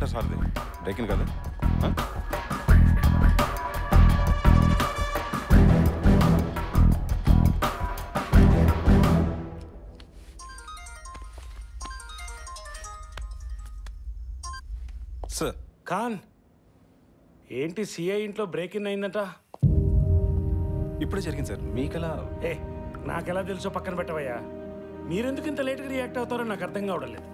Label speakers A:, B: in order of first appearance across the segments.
A: ఏమంటారు sir? Breaking కదా? Sir
B: Khan, ఏంటి సిఐ ఇంట్లో బ్రేక్ ఇన్ అయిందంట?
A: ఇప్పుడే జరిగింది సార్. మీకెలా?
B: నాకెలా తెలుసో పక్కన పెట్టవయ్యా. మీరెందుకు ఇంత లేట్గా రియాక్ట్ అవుతారో నాకు అర్థం కావడం లేదు.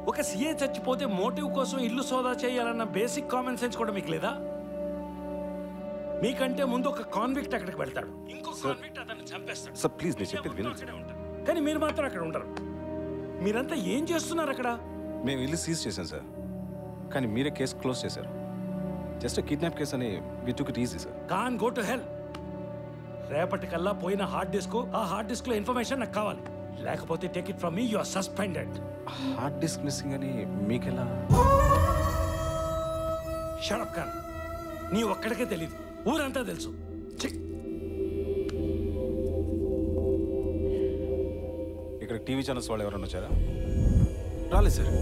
B: ఒక సిఐ చచ్చిపోతే మోటివ్ కోసం ఇల్లు సోదా చేయాలన్న బేసిక్ కామన్ సెన్స్ కూడా మీకు లేదా? మీకంటే ముందు ఒక కాన్విక్ట్ అక్కడికి వెళ్తాడు, ఇంకో కాన్విక్ట్ అతన్ని చంపేస్తాడు.
A: సార్ ప్లీజ్, నేను చెప్పేది వినండి.
B: కానీ మీరు మాత్రం అక్కడ ఉండరు. మీరంతా ఏం చేస్తున్నారు అక్కడ?
A: మేము ఇల్లు సీజ్ చేశాం సార్, కానీ మీరే కేసు క్లోజ్ చేశారు. జస్ట్ కిడ్నాప్ కేసు అని we took it easy sir.
B: కాన్ గో టు హెల్. రేపటికల్లా పోయిన హార్డ్ డిస్క్, ఆ హార్డ్ డిస్క్ లో ఇన్ఫర్మేషన్ నాకు కావాలి, లేకపోతే take it from me, you are suspended.
A: Hard disk missing అని మీకెలా?
B: షట్ అప్ ఖాన్, నీ ఒక్కడికే తెలీదు, ఊరంతా తెలుసు.
A: ఇక్కడ టీవీ ఛానల్స్ వాళ్ళు ఎవరైనా వచ్చారా?
C: రాలేదు సార్.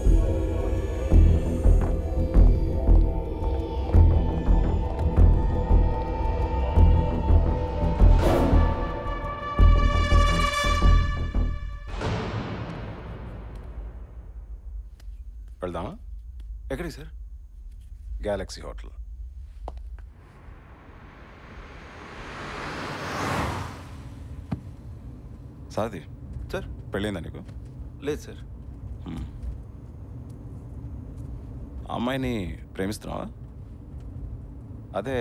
A: వెళ్దామా?
C: ఎక్కడికి సార్?
A: Galaxy hotel. సాది
C: సార్,
A: పెళ్ళైందా నీకు?
C: లేదు సార్.
A: అమ్మాయిని ప్రేమిస్తున్నావా? అదే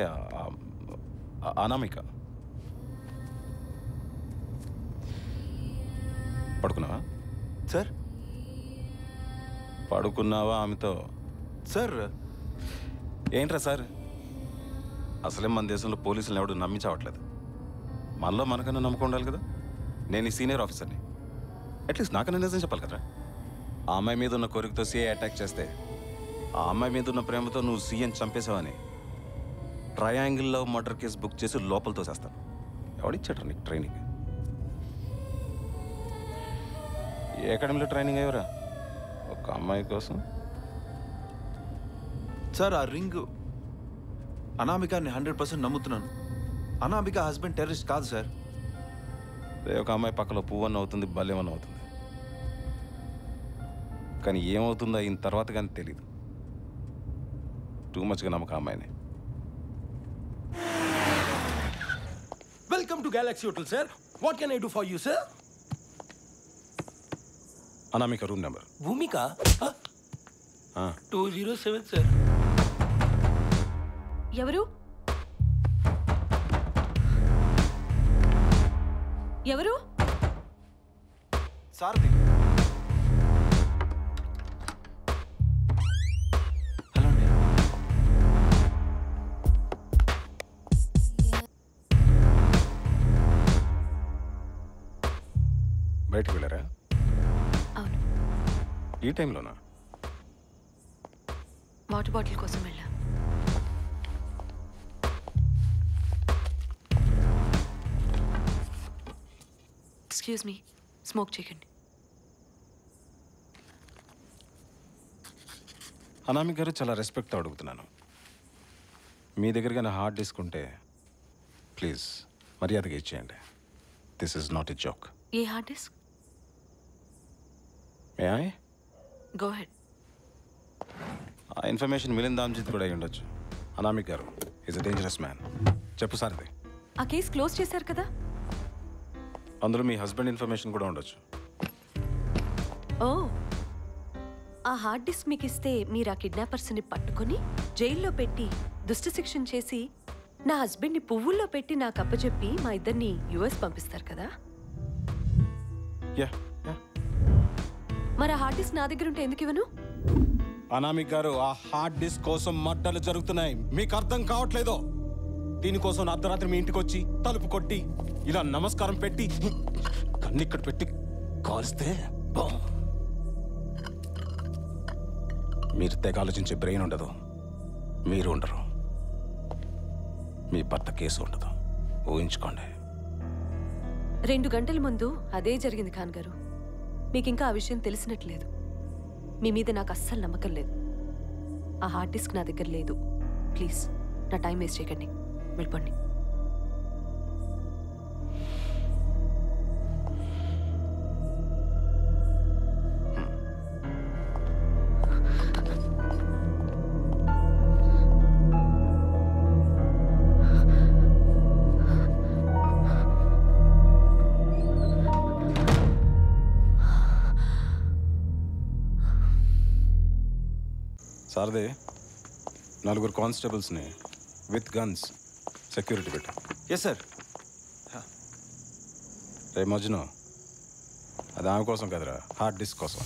A: అనామిక. పడుకున్నావా
C: సార్?
A: పడుకున్నావా ఆమెతో?
C: సార్
A: ఏంట్రా సార్, అసలే మన దేశంలో పోలీసులను ఎవడు నమ్మించవట్లేదు. మనలో మనకన్నా నమ్మకం ఉండాలి కదా. నేను ఈ సీనియర్ ఆఫీసర్ని, అట్లీస్ట్ నాకన్నా నిజం చెప్పాలి కదరా. ఆ అమ్మాయి మీద ఉన్న కోరికతో సీఐ అటాక్ చేస్తే, ఆ అమ్మాయి మీద ఉన్న ప్రేమతో నువ్వు సీఎం చంపేశావని ట్రయాంగిల్లో మర్డర్ కేసు బుక్ చేసి లోపల తోసేస్తాను. ఎవడిచ్చాడు నీకు ట్రైనింగ్? ఏ అకాడమీలో ట్రైనింగ్ అయ్యారా ఒక అమ్మాయి కోసం?
C: సార్, ఆ రింగ్ అనామికాని 100% నమ్ముతున్నాను. అనామిక హస్బెండ్ టెర్రరిస్ట్ కాదు సార్.
A: ఒక అమ్మాయి పక్కలో పువ్వన్న అవుతుంది, బల్లేమన్న అవుతుంది, కానీ ఏమవుతుందో అయిన తర్వాత కానీ తెలీదు. టూ మచ్గా నమ్మకం అమ్మాయిని.
B: Welcome to Galaxy hotel sir. What can I do for you sir?
A: Anamika room number.
B: Bhumika 207 sir.
D: ఎవరు? ఎవరు?
C: సారథి. హలో అండి.
A: బయటకు వెళ్ళారా?
D: అవును.
A: ఈ టైంలోనా?
D: వాటర్ బాటిల్ కోసం వెళ్ళా. ఎక్స్క్యూజ్ మీ, స్మోక్ చేయకండి.
A: అనామిక గారు, చాలా రెస్పెక్ట్తో అడుగుతున్నాను. మీ దగ్గర కానీ హార్డ్ డిస్క్ ఉంటే ప్లీజ్ మర్యాదగా ఇచ్చేయండి. This is not a joke.
D: A hard disk?
A: May I
D: go head.
A: ఆ ఇన్ఫర్మేషన్ మిలింద్ దామ్జిత్ కూడా అయి ఉండొచ్చు. అనామిక గారు ఈజ్ అ డేంజరస్ మ్యాన్. చెప్పు సారథి.
D: ఆ కేసు క్లోజ్ చేశారు కదా?
A: అందులో మీ హస్బెండ్ ఇన్ఫర్మేషన్ కూడా ఉండొచ్చు.
D: ఓ, ఆ హార్డ్ డిస్క్ మీకు ఇస్తే మీరు ఆ కిడ్నాపర్స్ని పట్టుకొని జైల్లో పెట్టి దుష్ట శిక్షణ చేసి నా హస్బెండ్ని పువ్వుల్లో పెట్టి నాకు అప్పచెప్పి మా ఇద్దరిని యుఎస్ పంపిస్తారు కదా?
A: యా.
D: మరి ఆ హార్డ్ డిస్క్ నా దగ్గర ఉంటే ఎందుకు ఇవ్వను?
A: అనామిక గారు, ఆ హార్డ్ డిస్క్ కోసం మడ్డలు జరుగుతున్నాయి, మీకు అర్థం కావట్లేదో? దీనికోసం నా అర్ధరాత్రి మీ ఇంటికి వచ్చి తలుపు కొట్టి ఇలా నమస్కారం పెట్టి కన్నిక్కడ పెట్టి కాల్స్తే మీరు తెగ ఆలోచించే బ్రెయిన్ ఉండదు, మీరు ఉండరు, మీ భర్త కేసు ఉండదు. ఊహించుకోండి.
D: 2 గంటల ముందు అదే జరిగింది ఖాన్ గారు. మీకు ఇంకా ఆ విషయం తెలిసినట్లేదు. మీ మీద నాకు అస్సలు నమ్మకం లేదు. ఆ హార్డ్ డిస్క్ నా దగ్గర లేదు. ప్లీజ్ నా టైం వేస్ట్ చేయకండి, వెళ్ళిపోండి.
A: సారదే, 4 కానిస్టేబుల్స్ని విత్ గన్స్ సెక్యూరిటీ పెట్టు.
C: Yes sir.
A: రే మజ్ను, అది ఆమె కోసం కదరా, హార్డ్ డిస్క్ కోసం.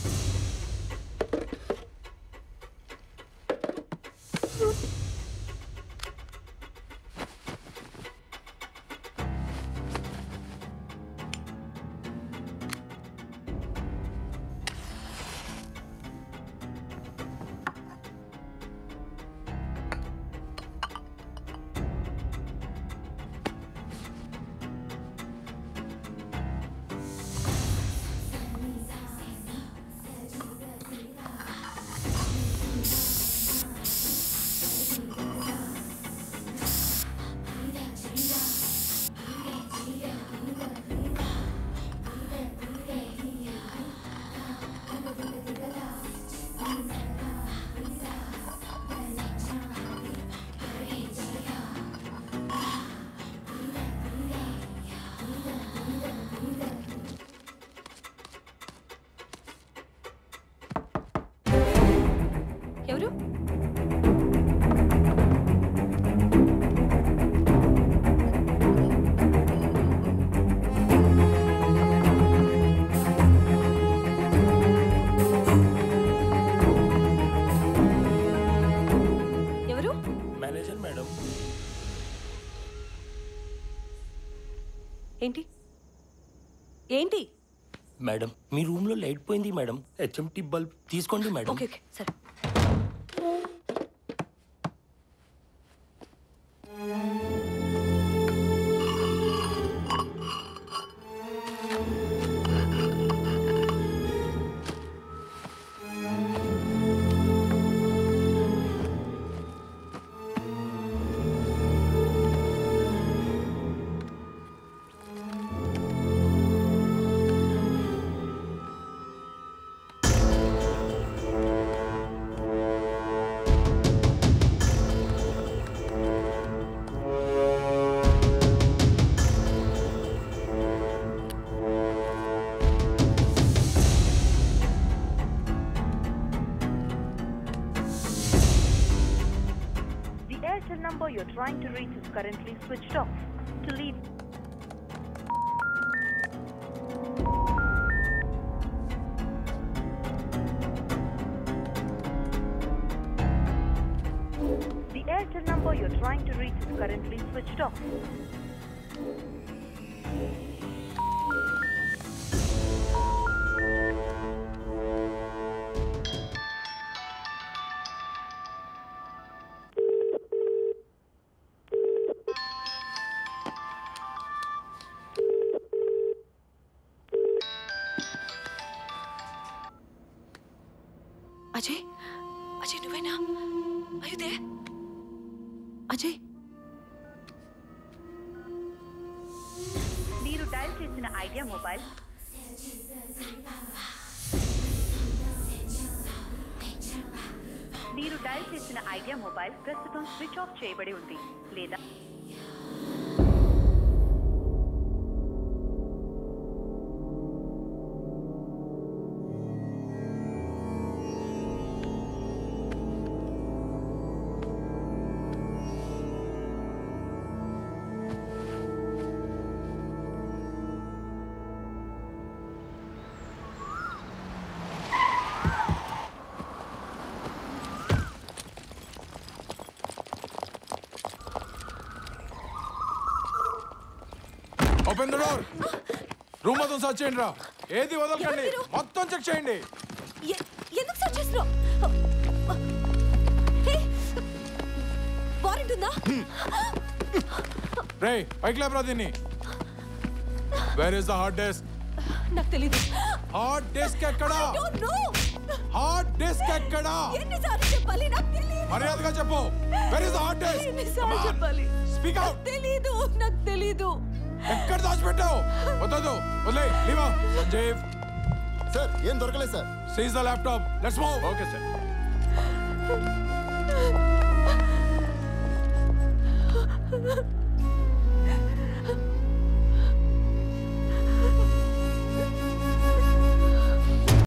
A: ఎవరు? ఎవరు?
B: Manager madam.
D: ఏంటి ఏంటి?
B: మేడం, మీ రూమ్ లో లైట్ పోయింది మేడం. హెచ్ఎంటీ బల్బ్ తీసుకోండి మేడం.
D: ఓకే ఓకే సరే.
E: The number you're trying to reach is currently switched off. To leave. The Airtel number you're trying to reach is currently switched off.
D: Ajay, Ajay నువ్వేనా? అయ్యుదే అజయ్.
E: మీరు dial చేసిన idea mobile ప్రస్తుతం switch off చేయబడి ఉంది లేదా
F: open the door. Room మొత్తం search చేయండి రా. ఏది వదలకండి, మొత్తం చెక్ చేయండి.
D: ఎందుకు సర్చ్ చేస్తున్నావు? వారెంట్ ఉందా?
F: రే పైకి లేపరా దీన్ని. Where is the hard disk?
D: నాకు తెలీదు.
F: హార్డ్ డిస్క్ ఎక్కడ? హార్డ్ డిస్క్ ఎక్కడా?
D: ఎన్నిసార్లు చెప్పాలి? నాకు తెలియదు.
F: మర్యాదగా చెప్పు. Where is the hard disk?
D: ఎన్నిసార్లు చెప్పాలి?
F: Speak out.
D: తెలీదు, నాకు తెలీదు.
F: ఎక్కడ దాచిపెట్టావు? వద్దు వదిలే. లీవా సంజీవ్.
G: సార్ ఏం దొరకలేదు sir.
F: Seize the laptop. Let's move.
A: Okay sir.
D: ఆ